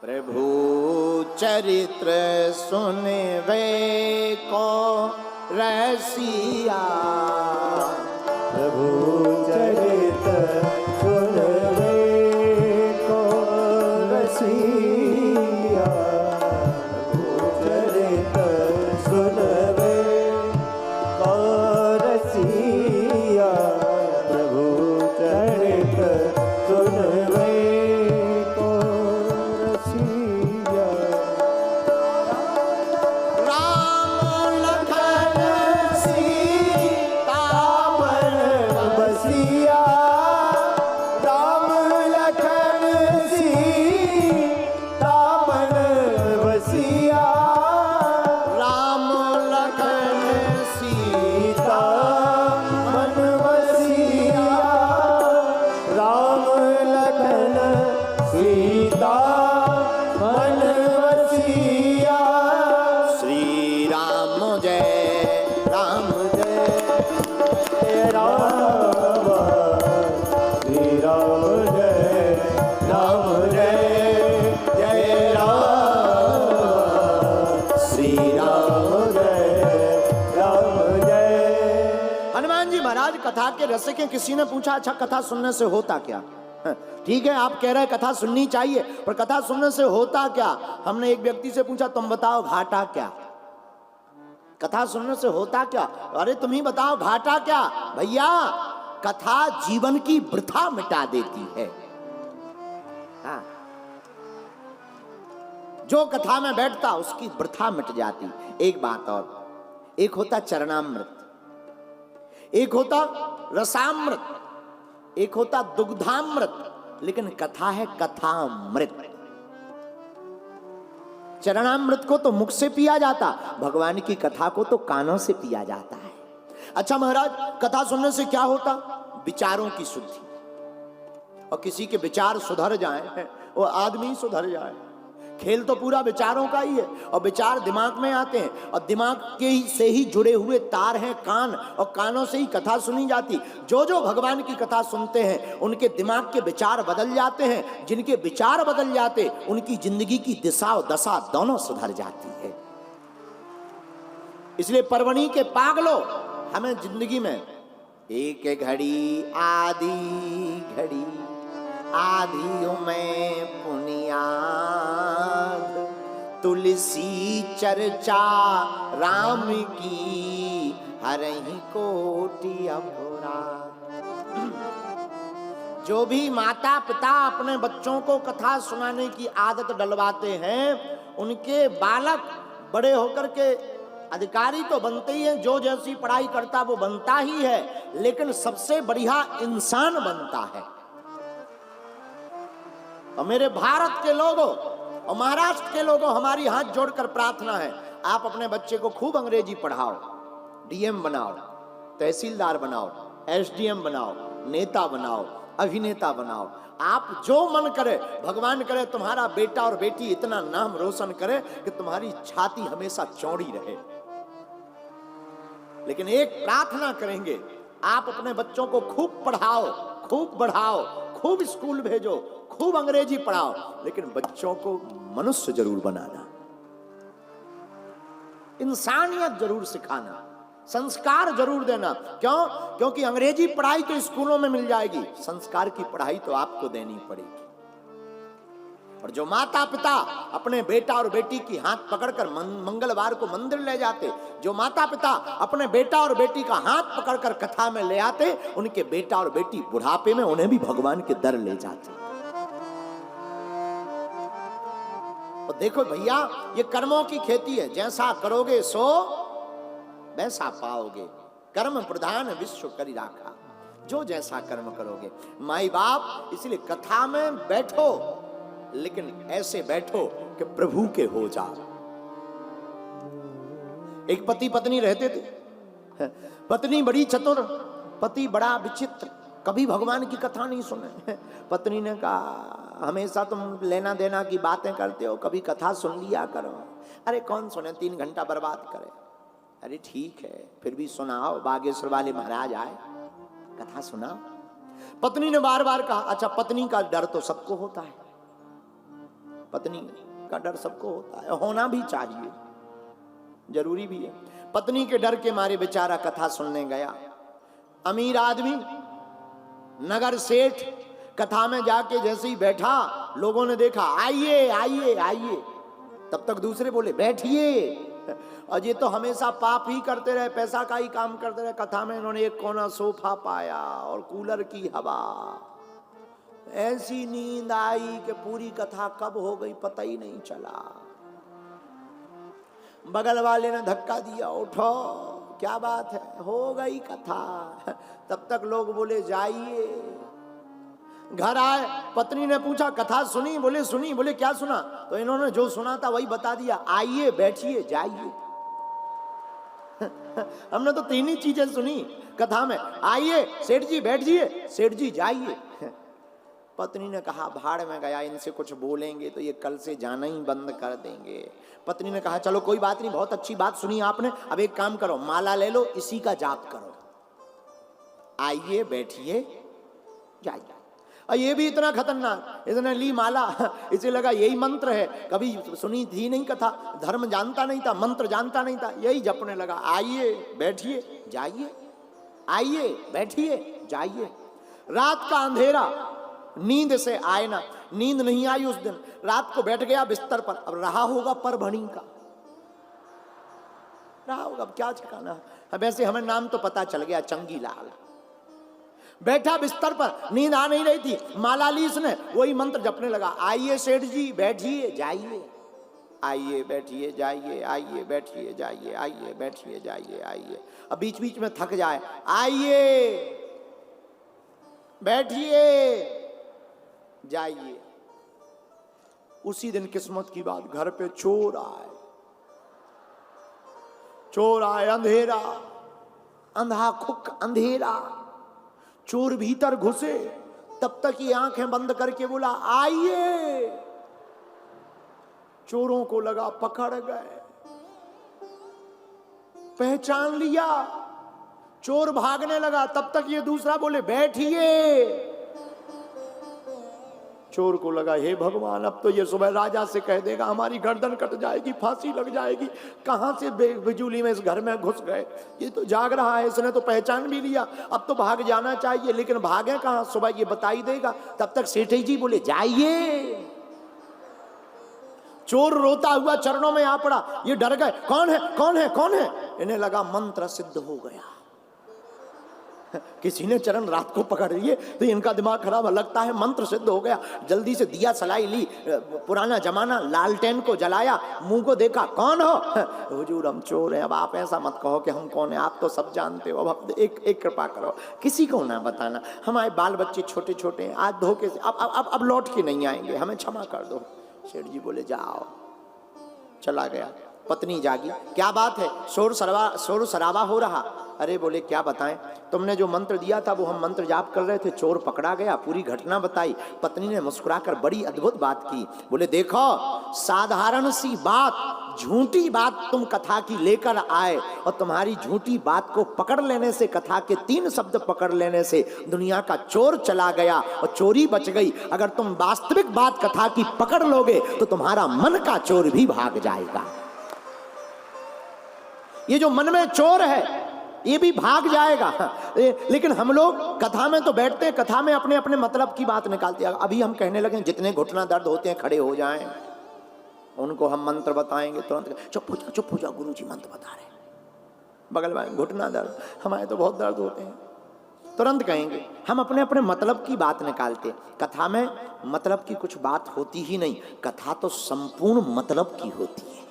प्रभु चरित्र सुनवे को रसिया, प्रभु चरित्र सुनवे को रसिया, प्रभु चरित्र सुनवे को रसिया, प्रभु चरित्र सुनवे को रसिया। राम लखन सीता मन बसिया, राम लखन सीता मन बसिया, राम लखन सीता मन बसिया, राम लखन सीता मन बसिया। श्री राम जय राम जय राम श्री राम जय राम जय जय राम श्री राम जय राम जय। हनुमान जी महाराज कथा के रसिक हैं। किसी ने पूछा अच्छा कथा सुनने से होता क्या? ठीक है, आप कह रहे हैं कथा सुननी चाहिए, पर कथा सुनने से होता क्या? हमने एक व्यक्ति से पूछा तुम बताओ घाटा क्या? कथा सुनने से होता क्या? अरे तुम ही बताओ घाटा क्या? भैया कथा जीवन की वृथा मिटा देती है। हाँ। जो कथा में बैठता उसकी वृथा मिट जाती। एक बात और, एक होता चरणामृत, एक होता रसामृत, एक होता दुग्धामृत, लेकिन कथा है कथामृत। चरणामृत को तो मुख से पिया जाता, भगवान की कथा को तो कानों से पिया जाता है। अच्छा महाराज, कथा सुनने से क्या होता? विचारों की शुद्धि। और किसी के विचार सुधर जाए, वो आदमी सुधर जाए। खेल तो पूरा विचारों का ही है, और विचार दिमाग में आते हैं, और दिमाग के से ही जुड़े हुए तार हैं कान, और कानों से ही कथा सुनी जाती। जो जो भगवान की कथा सुनते हैं उनके दिमाग के विचार बदल जाते हैं। जिनके विचार बदल जाते उनकी जिंदगी की दिशा और दशा दोनों सुधर जाती है। इसलिए परवणी के पागलों, हमें जिंदगी में एक घड़ी आधी घड़ी आधी में पुनियाद, तुलसी चर्चा राम की हरहि कोटि अपराध। जो भी माता पिता अपने बच्चों को कथा सुनाने की आदत डलवाते हैं, उनके बालक बड़े होकर के अधिकारी तो बनते ही हैं। जो जैसी पढ़ाई करता वो बनता ही है, लेकिन सबसे बढ़िया इंसान बनता है। और मेरे भारत के लोगों और महाराष्ट्र के लोगों, हमारी हाथ जोड़कर प्रार्थना है, आप अपने बच्चे को खूब अंग्रेजी पढ़ाओ, डीएम बनाओ, तहसीलदार बनाओ, एसडीएम बनाओ, नेता बनाओ, अभिनेता बनाओ। आप जो मन करे, भगवान करे तुम्हारा बेटा और बेटी इतना नाम रोशन करे कि तुम्हारी छाती हमेशा चौड़ी रहे। लेकिन एक प्रार्थना करेंगे, आप अपने बच्चों को खूब पढ़ाओ, खूब बढ़ाओ, खूब स्कूल भेजो, खूब अंग्रेजी पढ़ाओ, लेकिन बच्चों को मनुष्य जरूर बनाना, इंसानियत जरूर सिखाना, संस्कार जरूर देना। क्यों? क्योंकि अंग्रेजी पढ़ाई तो स्कूलों में मिल जाएगी, संस्कार की पढ़ाई तो आपको देनी पड़ेगी। और जो माता पिता अपने बेटा और बेटी की हाथ पकड़कर मंगलवार को मंदिर ले जाते, जो माता पिता अपने बेटा और बेटी का हाथ पकड़कर कथा में ले आते, उनके बेटा और बेटी बुढ़ापे में उन्हें भी भगवान के दर ले जाते। और देखो भैया, ये कर्मों की खेती है, जैसा करोगे सो वैसा पाओगे। कर्म प्रधान विश्व करी राखा, जो जैसा कर्म करोगे। माई बाप, इसलिए कथा में बैठो, लेकिन ऐसे बैठो कि प्रभु के हो जाओ। एक पति पत्नी रहते थे, पत्नी बड़ी चतुर, पति बड़ा विचित्र, कभी भगवान की कथा नहीं सुने। पत्नी ने कहा हमेशा तुम लेना देना की बातें करते हो, कभी कथा सुन लिया करो। अरे कौन सुने, 3 घंटा बर्बाद करे। अरे ठीक है, फिर भी सुनाओ, बागेश्वर वाले महाराज आए, कथा सुनाओ। पत्नी ने बार बार कहा। अच्छा, पत्नी का डर तो सबको होता है, पत्नी का डर सबको होता है, होना भी चाहिए, जरूरी भी है। पत्नी के डर के मारे बेचारा कथा सुनने गया। अमीर आदमी, नगर सेठ, कथा में जाके जैसे ही बैठा, लोगों ने देखा आइए आइए आइए, तब तक दूसरे बोले बैठिए। और ये तो हमेशा पाप ही करते रहे, पैसा का ही काम करते रहे। कथा में इन्होंने एक कोना सोफा पाया और कूलर की हवा। ऐसी नींद आई कि पूरी कथा कब हो गई पता ही नहीं चला। बगल वाले ने धक्का दिया, उठो, क्या बात है, हो गई कथा। तब तक लोग बोले जाइए। घर आए, पत्नी ने पूछा कथा सुनी? बोले सुनी। बोले क्या सुना? तो इन्होंने जो सुना था वही बता दिया, आइए बैठिए जाइए। हमने तो तीन ही चीजें सुनी कथा में, आइए सेठ जी बैठिए, सेठ जी जाइए। पत्नी ने कहा भाड़ में गया, इनसे कुछ बोलेंगे तो ये कल से जाना ही बंद कर देंगे। पत्नी ने कहा चलो कोई बात नहीं, बहुत अच्छी बात सुनी आपने, अब एक काम करो, माला ले लो, इसी का जाप करो, आइए बैठिए जाइए। और ये भी इतना खतरनाक, इसने ली माला, इसे लगा यही मंत्र है, कभी सुनी थी नहीं कथा, धर्म जानता नहीं था, मंत्र जानता नहीं था, यही जपने लगा, आइए बैठिए जाइए, आइए बैठिए जाइए। रात का अंधेरा, नींद से आए ना, नींद नहीं आई उस दिन, रात को बैठ गया बिस्तर पर। अब रहा होगा परभणी का, रहा होगा, अब क्या ठिकाना है। वैसे हमें नाम तो पता चल गया, चंगी लाल। बैठा बिस्तर पर, नींद आ नहीं रही थी, माला ली इसने, वही मंत्र जपने लगा, आइए सेठ जी बैठिए जाइए, आइए बैठिए जाइए, आइए बैठिए जाइए, आइए बैठिए जाइए, आइए। अब बीच बीच में थक जाए, आइए बैठिए जाइए। उसी दिन किस्मत की बात, घर पे चोर आए, चोर आए, अंधेरा, अंधा खुक अंधेरा, चोर भीतर घुसे, तब तक ये आंखें बंद करके बोला आइए। चोरों को लगा पकड़ गए, पहचान लिया, चोर भागने लगा, तब तक ये दूसरा बोले बैठिए। चोर को लगा हे भगवान, अब तो ये सुबह राजा से कह देगा हमारी गर्दन कट जाएगी, फांसी लग जाएगी, कहां से बिजली में इस घर में घुस गए, ये तो जाग रहा है, इसने तो पहचान भी लिया, अब तो भाग जाना चाहिए, लेकिन भागे कहां, सुबह ये बता ही देगा। तब तक सेठ जी बोले जाइए। चोर रोता हुआ चरणों में आ पड़ा, ये डर गए, कौन है कौन है कौन है? इन्हें लगा मंत्र सिद्ध हो गया, किसी ने चरण रात को पकड़ लिए तो इनका दिमाग खराब, लगता है मंत्र सिद्ध हो गया। जल्दी से दिया सलाई ली, पुराना जमाना, लालटेन को जलाया, मुंह को देखा, कौन हो? हुजूर हम चोर हैं। अब आप ऐसा मत कहो कि हम कौन है, आप तो सब जानते हो, अब एक कृपा करो, किसी को ना बताना, हमारे बाल बच्चे छोटे छोटे हैं, आज धोखे से अब लौट के नहीं आएंगे, हमें क्षमा कर दो। सेठ जी बोले जाओ, चला गया। पत्नी जागी, क्या बात है, शोर शराबा हो रहा? अरे बोले क्या बताएं, तुमने जो मंत्र दिया था वो हम मंत्र जाप कर रहे थे, चोर पकड़ा गया, पूरी घटना बताई। पत्नी ने मुस्कुराकर बड़ी अद्भुत बात की, बोले देखो साधारण सी बात, झूठी बात तुम कथा की लेकर आए, और तुम्हारी झूठी बात को पकड़ लेने से, कथा के 3 शब्द पकड़ लेने से दुनिया का चोर चला गया और चोरी बच गई। अगर तुम वास्तविक बात कथा की पकड़ लोगे तो तुम्हारा मन का चोर भी भाग जाएगा, ये जो मन में चोर है ये भी भाग जाएगा। लेकिन हम लोग कथा में तो बैठते हैं, कथा में अपने अपने मतलब की बात निकालते हैं। अभी हम कहने लगे जितने घुटना दर्द होते हैं खड़े हो जाएं, उनको हम मंत्र बताएंगे तुरंत, चुप हो जाओ गुरुजी मंत्र बता रहे, बगल में घुटना दर्द, हमारे तो बहुत दर्द होते हैं, तुरंत कहेंगे। हम अपने अपने मतलब की बात निकालते, कथा में मतलब की कुछ बात होती ही नहीं, कथा तो संपूर्ण मतलब की होती है।